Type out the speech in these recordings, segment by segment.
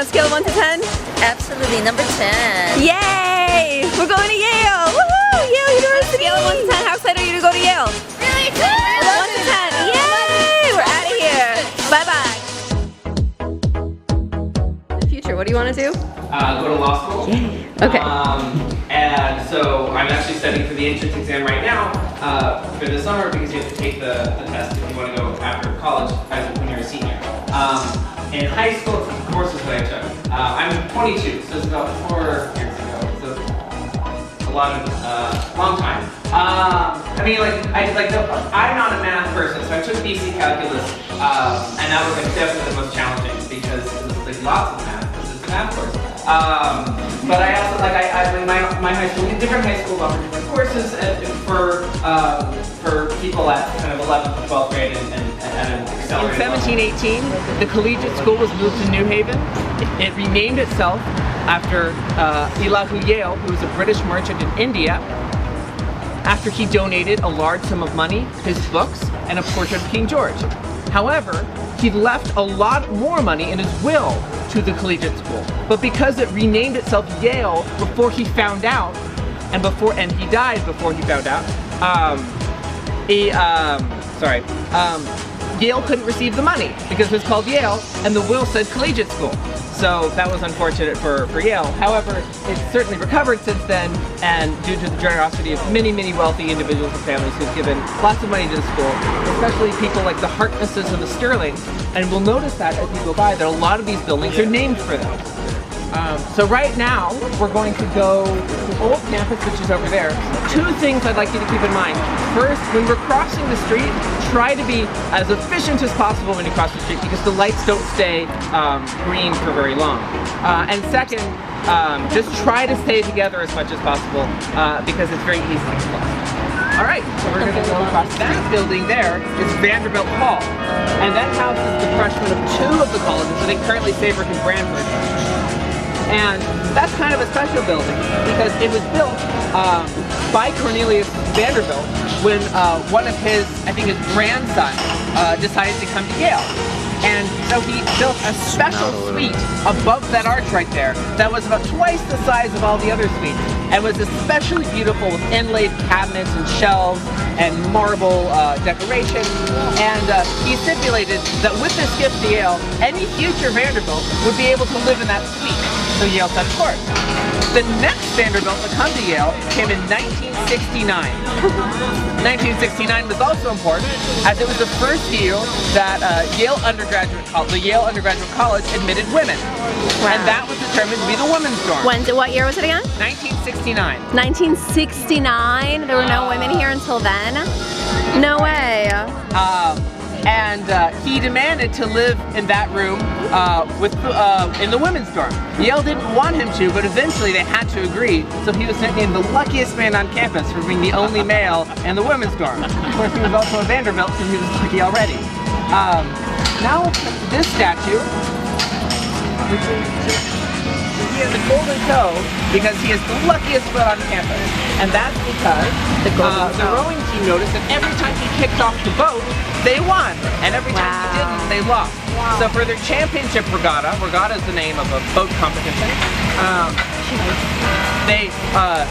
a scale of 1 to 10? Absolutely, number 10. Yay! We're going to Yale! Woohoo! Yale University! On a scale of 1 to 10, how excited are you to go to Yale? Really good! 1 to 10. Yay! We're out of here. Bye-bye. In the future, what do you want to do? Go to law school. Yay. Okay. And so I'm actually studying for the entrance exam right now for the summer because you have to take the test if you want to go after college when you're a senior. In high school, it's the courses that I took. I'm 22, so it's about 4 years ago. So a lot of long time. I mean, I'm not a math person, so I took BC calculus, and that was definitely the most challenging because it was lots of math. It's a math course. But I also my high school, different high schools offer different courses for people at kind of 11th and 12th grade and an accelerated In 1718, the collegiate school was moved to New Haven. It renamed itself after Elihu Yale, who was a British merchant in India, after he donated a large sum of money, his books, and a portrait of King George. However, he left a lot more money in his will to the collegiate school. But because it renamed itself Yale before he found out, and he died before he found out, Yale couldn't receive the money because it was called Yale and the will said collegiate school. So that was unfortunate for Yale. However, it's certainly recovered since then, and due to the generosity of many, many wealthy individuals and families who've given lots of money to the school, especially people like the Harknesses and the Sterlings. And we'll notice that as you go by that a lot of these buildings are named for them. So right now, we're going to go to Old Campus, which is over there. 2 things I'd like you to keep in mind. First, when we're crossing the street, try to be as efficient as possible when you cross the street because the lights don't stay green for very long. And second, just try to stay together as much as possible because it's very easy to lost. All right, so we're going to go across that building there. It's Vanderbilt Hall. And that houses the freshmen of 2 of the colleges. I think currently Saybrook and Branford. And that's kind of a special building because it was built by Cornelius Vanderbilt when one of his, I think his grandson, decided to come to Yale. And so he built a special suite above that arch right there that was about twice the size of all the other suites and was especially beautiful with inlaid cabinets and shelves and marble decoration. And he stipulated that with this gift to Yale, any future Vanderbilt would be able to live in that suite. So Yale said, of course. The next Vanderbilt to come to Yale came in 1969. 1969 was also important as it was the first year that the Yale Undergraduate College admitted women. Wow. And that was determined to be the women's dorm. What year was it again? 1969. 1969? There were no women here until then? No way. And he demanded to live in that room in the women's dorm. Yale didn't want him to, but eventually they had to agree. So he was nicknamed the luckiest man on campus for being the only male in the women's dorm. Of course, he was also a Vanderbilt, so he was lucky already. Now let's look at this statue. He has a golden toe because he is the luckiest foot on campus. And that's because the rowing team noticed that every time he kicked off the boat, they won. And every time he didn't, they lost. Wow. So for their championship regatta is the name of a boat competition,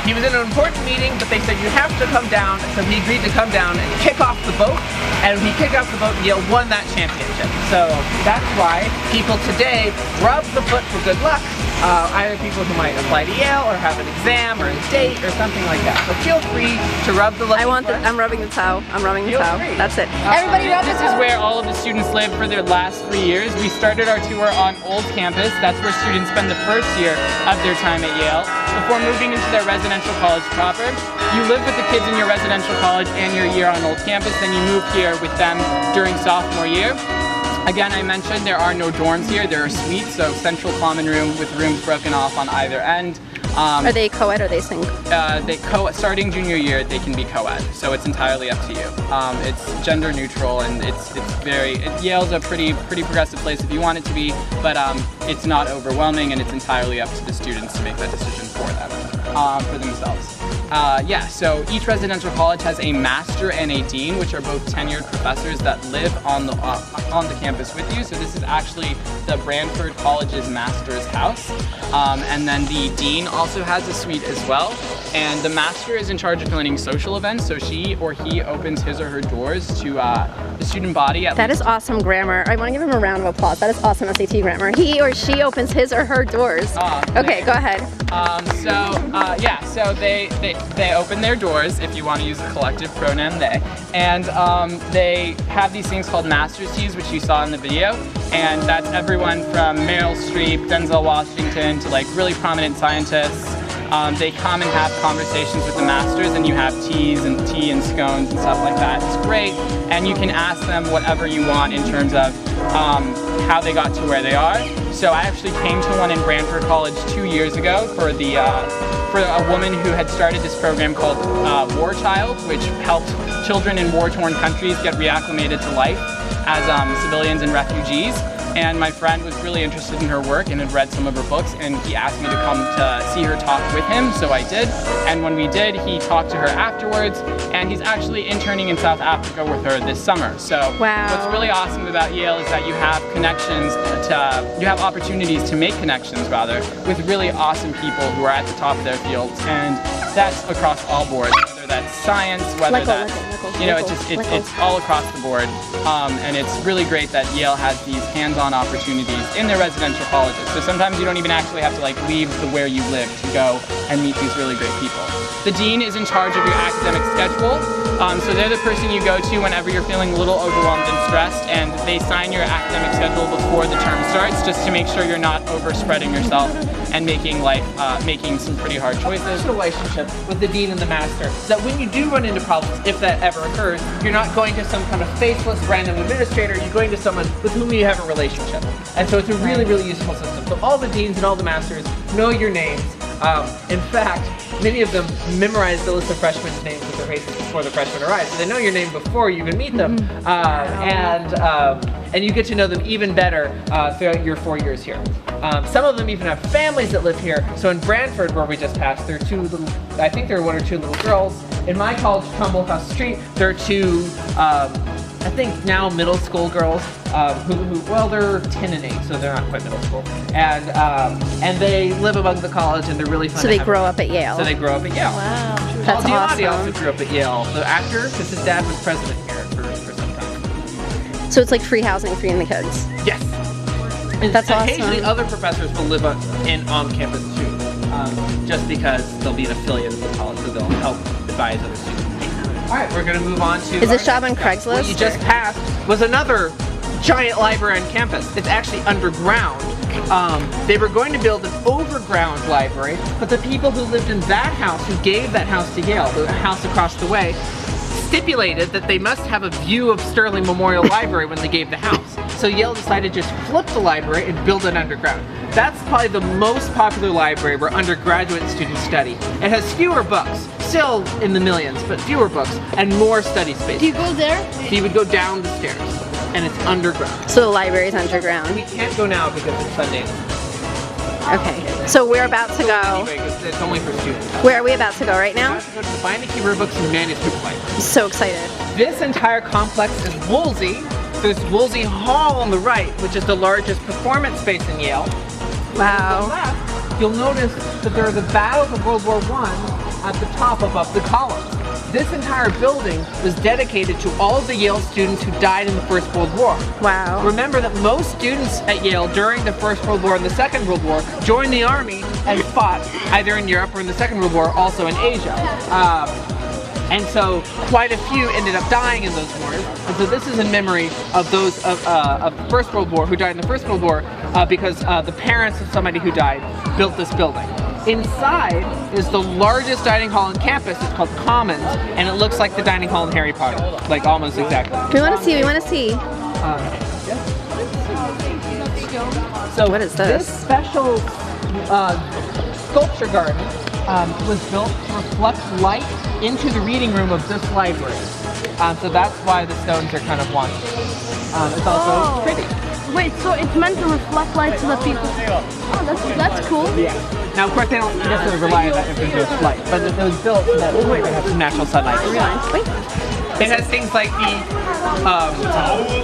he was in an important meeting, but they said you have to come down, so he agreed to come down and kick off the boat, and he kicked off the boat and Yale won that championship. So that's why people today rub the foot for good luck, either people who might apply to Yale or have an exam or a date or something like that. So feel free to rub the lucky foot. I'm rubbing the toe. I'm rubbing the toe. Free. That's it. Everybody rub the toe. This is where all of the students live for their last 3 years. We started our tour on Old Campus. That's where students spend the first year of their time at Yale. Before moving into their residential college proper, you live with the kids in your residential college and your year on Old Campus, then you move here with them during sophomore year. Again, I mentioned there are no dorms here, there are suites, so central common room with rooms broken off on either end. Are they co-ed or they sing? Starting junior year, they can be co-ed, so it's entirely up to you. It's gender neutral, and Yale's a pretty progressive place if you want it to be, but it's not overwhelming, and it's entirely up to the students to make that decision for them, for themselves. Yeah, so each residential college has a master and a dean, which are both tenured professors that live on the campus with you. So this is actually the Brantford College's master's house. And then the dean also has a suite as well. And the master is in charge of planning social events, so she or he opens his or her doors to the student body. That is awesome grammar. I want to give him a round of applause. That is awesome SAT grammar. He or she opens his or her doors. Okay, go ahead. So they open their doors, if you want to use a collective pronoun they, and they have these things called master's teas, which you saw in the video, and that's everyone from Meryl Streep, Denzel Washington, to like really prominent scientists. They come and have conversations with the masters, and you have tea and scones and stuff like that. It's great, and you can ask them whatever you want in terms of how they got to where they are. So I actually came to one in Brantford College 2 years ago for a woman who had started this program called War Child, which helped children in war-torn countries get reacclimated to life as civilians and refugees. And my friend was really interested in her work and had read some of her books, and he asked me to come to see her talk with him, so I did. And when we did, he talked to her afterwards, and he's actually interning in South Africa with her this summer. So what's really awesome about Yale is that you have you have opportunities to make connections with really awesome people who are at the top of their fields, and that's across all boards, whether that's science, whether that's, it's all across the board. And it's really great that Yale has these hands-on opportunities in their residential colleges. So sometimes you don't even actually have to like leave where you live to go and meet these really great people. The dean is in charge of your academic schedule. So they're the person you go to whenever you're feeling a little overwhelmed and stressed, and they sign your academic schedule before the term starts, just to make sure you're not overspreading yourself and making some pretty hard choices. A relationship with the dean and the master, so that when you do run into problems, if that ever occurs, you're not going to some kind of faceless random administrator, you're going to someone with whom you have a relationship. And so it's a really, really useful system. So all the deans and all the masters know your names. In fact, many of them memorize the list of freshmen's names with their faces before the freshmen arrive, so they know your name before you even meet them. And you get to know them even better throughout your 4 years here. Some of them even have families that live here. So in Brantford, where we just passed, there are I think there are 1 or 2 little girls. In my college, Trumbull House Street, there are 2, I think now middle school girls well, they're 10 and 8, so they're not quite middle school. And they live among the college, and they're really fun. So they grow up at Yale. So they grow up at Yale. Wow, Paul that's Giamatti awesome. also grew up at Yale, the actor, because his dad was president here for some time. So it's like free housing for you and the kids. Yes. And that's awesome. Occasionally other professors will live on campus too, just because they'll be an affiliate of the college, so they'll help advise other students. All right, we're going to move on to... Is this job on Craigslist? What you just passed was another giant library on campus. It's actually underground. They were going to build an overground library, but the people who lived in that house, who gave that house to Yale, the house across the way, stipulated that they must have a view of Sterling Memorial Library when they gave the house. So Yale decided to just flip the library and build it underground. That's probably the most popular library where undergraduate students study. It has fewer books, still in the millions, but fewer books, and more study space. Do you go there? So you would go down the stairs, and it's underground. So the library's underground. We can't go now because it's Sunday. Okay, so we're about to go. Anyway, 'cause it's only for students. Where are we about to go right We now? have to go to the Binding Rare Books and Manuscript Library. I'm so excited. This entire complex is Woolsey. There's Woolsey Hall on the right, which is the largest performance space in Yale. Wow. On the left, you'll notice that there are the battles of World War I at the top above the columns. This entire building was dedicated to all of the Yale students who died in the First World War. Wow. Remember that most students at Yale during the First World War and the Second World War joined the army and fought either in Europe or in the Second World War, also in Asia. And so quite a few ended up dying in those wars. And so this is in memory of those of the First World War who died in the First World War because the parents of somebody who died built this building. Inside is the largest dining hall on campus. It's called Commons, and it looks like the dining hall in Harry Potter, like almost exactly. We want to see, we want to see. So what is this? This special sculpture garden was built to reflect light into the reading room of this library. So that's why the stones are kind of wonky. It's also pretty. Wait, so it's meant to reflect light so that people... Oh, that's cool. Yeah. Now, of course, they don't necessarily rely on that infrared light, but it was built so that they have some natural sunlight. Wait. It has things like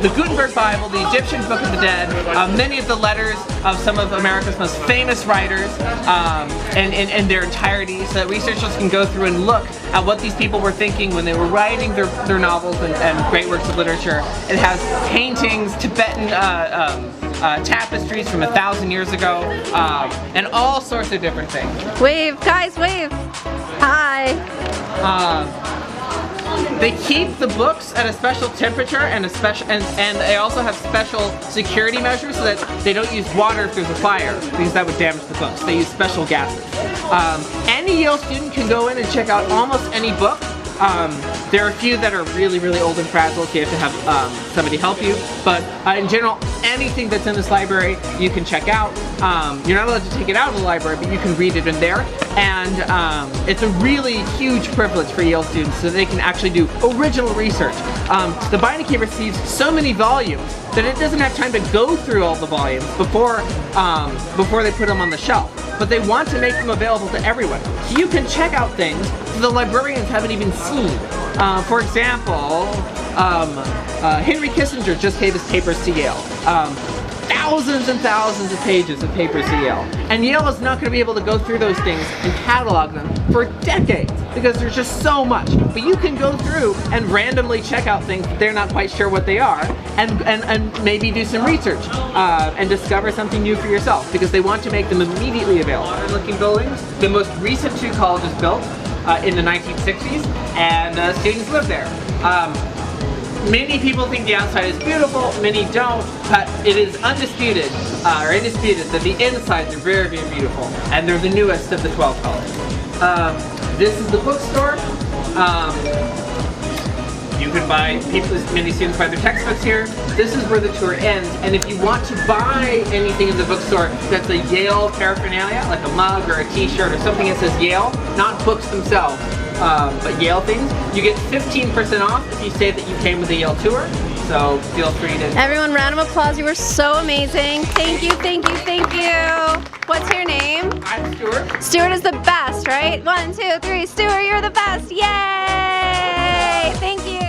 the Gutenberg Bible, the Egyptian Book of the Dead, many of the letters of some of America's most famous writers in their entirety, so that researchers can go through and look at what these people were thinking when they were writing their novels and great works of literature. It has paintings, Tibetan tapestries from 1,000 years ago, and all sorts of different things. Wave, guys, wave. Hi. They keep the books at a special temperature and and they also have special security measures so that they don't use water if there's a fire, because that would damage the books. They use special gases. Any Yale student can go in and check out almost any book. There are a few that are really, really old and fragile, so you have to have somebody help you. But in general, anything that's in this library you can check out. You're not allowed to take it out of the library, but you can read it in there. And it's a really huge privilege for Yale students, so they can actually do original research. The Binding Key receives so many volumes that it doesn't have time to go through all the volumes before they put them on the shelf. But they want to make them available to everyone. So you can check out things that the librarians haven't even seen. For example, Henry Kissinger just gave his papers to Yale. Thousands and thousands of pages of papers to Yale. And Yale is not going to be able to go through those things and catalog them for decades because there's just so much. But you can go through and randomly check out things that they're not quite sure what they are and maybe do some research and discover something new for yourself, because they want to make them immediately available. Looking buildings, the most recent two colleges built in the 1960s, and students live there. Many people think the outside is beautiful, many don't, but it is indisputed that the insides are very, very beautiful, and they're the newest of the 12 colleges. This is the bookstore. You can buy, many students buy their textbooks here. This is where the tour ends, and if you want to buy anything in the bookstore that's a Yale paraphernalia, like a mug or a t-shirt or something that says Yale, not books themselves, but Yale things, you get 15% off if you say that you came with a Yale tour. So feel free to... Everyone, round of applause. You were so amazing. Thank you, thank you, thank you. What's your name? I'm Stuart. Stuart is the best, right? 1, 2, 3. Stuart, you're the best. Yay! Thank you.